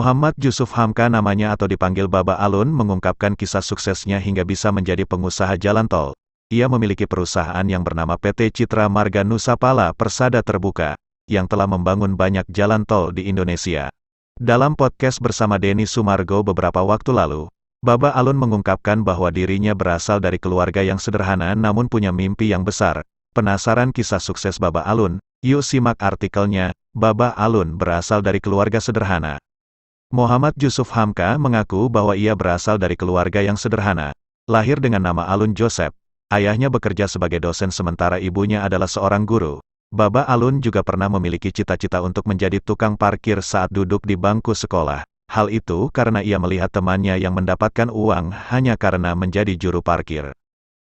Muhammad Yusuf Hamka namanya atau dipanggil Baba Alun mengungkapkan kisah suksesnya hingga bisa menjadi pengusaha jalan tol. Ia memiliki perusahaan yang bernama PT Citra Marga Nusapala Persada Terbuka, yang telah membangun banyak jalan tol di Indonesia. Dalam podcast bersama Denny Sumargo beberapa waktu lalu, Baba Alun mengungkapkan bahwa dirinya berasal dari keluarga yang sederhana namun punya mimpi yang besar. Penasaran kisah sukses Baba Alun? Yuk simak artikelnya. Baba Alun berasal dari keluarga sederhana. Muhammad Yusuf Hamka mengaku bahwa ia berasal dari keluarga yang sederhana. Lahir dengan nama Alun Joseph. Ayahnya bekerja sebagai dosen sementara ibunya adalah seorang guru. Baba Alun juga pernah memiliki cita-cita untuk menjadi tukang parkir saat duduk di bangku sekolah. Hal itu karena ia melihat temannya yang mendapatkan uang hanya karena menjadi juru parkir.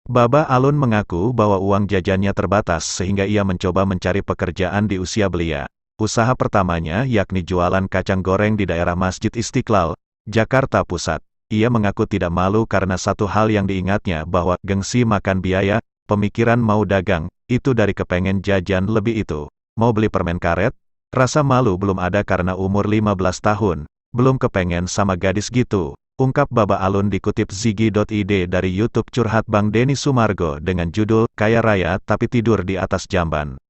Baba Alun mengaku bahwa uang jajannya terbatas sehingga ia mencoba mencari pekerjaan di usia belia. Usaha pertamanya yakni jualan kacang goreng di daerah Masjid Istiqlal, Jakarta Pusat. Ia mengaku tidak malu karena satu hal yang diingatnya bahwa gengsi makan biaya, pemikiran mau dagang, itu dari kepengen jajan lebih itu. Mau beli permen karet? Rasa malu belum ada karena umur 15 tahun, belum kepengen sama gadis gitu. Ungkap Baba Alun dikutip Ziggy.id dari YouTube Curhat Bang Denny Sumargo dengan judul Kaya Raya Tapi Tidur di Atas Jamban.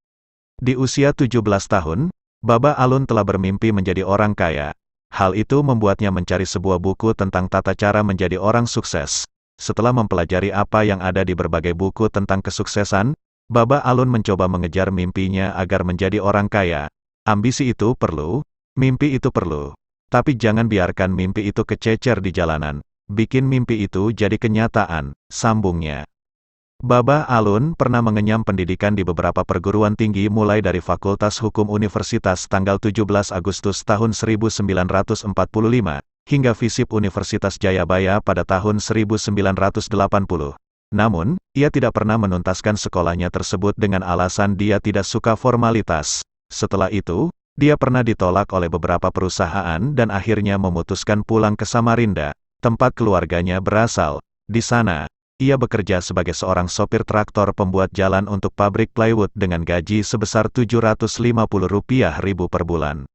Di usia 17 tahun, Baba Alun telah bermimpi menjadi orang kaya. Hal itu membuatnya mencari sebuah buku tentang tata cara menjadi orang sukses. Setelah mempelajari apa yang ada di berbagai buku tentang kesuksesan, Baba Alun mencoba mengejar mimpinya agar menjadi orang kaya. Ambisi itu perlu, mimpi itu perlu. Tapi jangan biarkan mimpi itu kececer di jalanan. Bikin mimpi itu jadi kenyataan, sambungnya. Baba Alun pernah mengenyam pendidikan di beberapa perguruan tinggi mulai dari Fakultas Hukum Universitas tanggal 17 Agustus tahun 1945, hingga FISIP Universitas Jayabaya pada tahun 1980. Namun, ia tidak pernah menuntaskan sekolahnya tersebut dengan alasan dia tidak suka formalitas. Setelah itu, dia pernah ditolak oleh beberapa perusahaan dan akhirnya memutuskan pulang ke Samarinda, tempat keluarganya berasal. Di sana, ia bekerja sebagai seorang sopir traktor pembuat jalan untuk pabrik plywood dengan gaji sebesar Rp750.000 per bulan.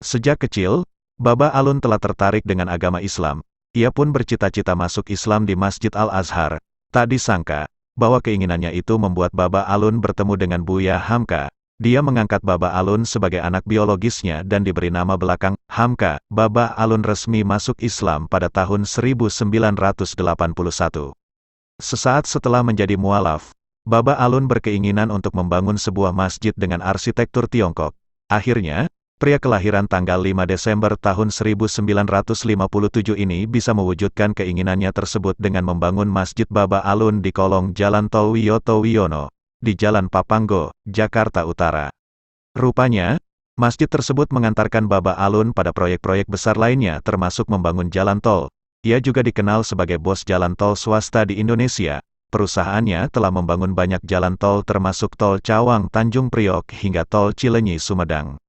Sejak kecil, Baba Alun telah tertarik dengan agama Islam. Ia pun bercita-cita masuk Islam di Masjid Al-Azhar. Tak disangka, bahwa keinginannya itu membuat Baba Alun bertemu dengan Buya Hamka. Dia mengangkat Baba Alun sebagai anak biologisnya dan diberi nama belakang, Hamka. Baba Alun resmi masuk Islam pada tahun 1981. Sesaat setelah menjadi mualaf, Baba Alun berkeinginan untuk membangun sebuah masjid dengan arsitektur Tiongkok. Akhirnya, pria kelahiran tanggal 5 Desember tahun 1957 ini bisa mewujudkan keinginannya tersebut dengan membangun Masjid Baba Alun di kolong Jalan Tol Wiyoto Wiono, di Jalan Papanggo, Jakarta Utara. Rupanya, masjid tersebut mengantarkan Baba Alun pada proyek-proyek besar lainnya termasuk membangun jalan tol. Ia juga dikenal sebagai bos jalan tol swasta di Indonesia. Perusahaannya telah membangun banyak jalan tol termasuk tol Cawang Tanjung Priok hingga tol Cilenyi Sumedang.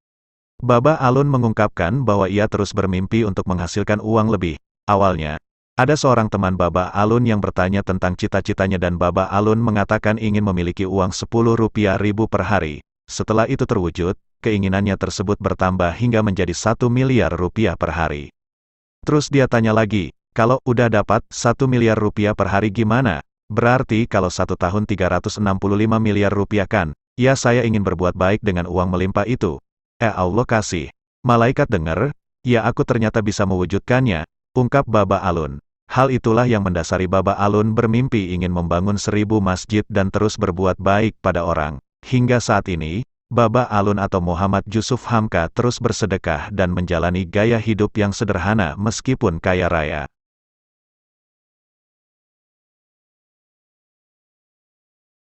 Baba Alun mengungkapkan bahwa ia terus bermimpi untuk menghasilkan uang lebih. Awalnya, ada seorang teman Baba Alun yang bertanya tentang cita-citanya dan Baba Alun mengatakan ingin memiliki uang Rp10.000 per hari. Setelah itu terwujud, keinginannya tersebut bertambah hingga menjadi Rp1 miliar per hari. Terus dia tanya lagi, kalau udah dapat Rp1 miliar per hari gimana? Berarti kalau 1 tahun Rp365 miliar kan? Ya saya ingin berbuat baik dengan uang melimpah itu. Allah kasih. Malaikat dengar, ya aku ternyata bisa mewujudkannya, ungkap Baba Alun. Hal itulah yang mendasari Baba Alun bermimpi ingin membangun 1000 masjid dan terus berbuat baik pada orang. Hingga saat ini, Baba Alun atau Muhammad Yusuf Hamka terus bersedekah dan menjalani gaya hidup yang sederhana meskipun kaya raya.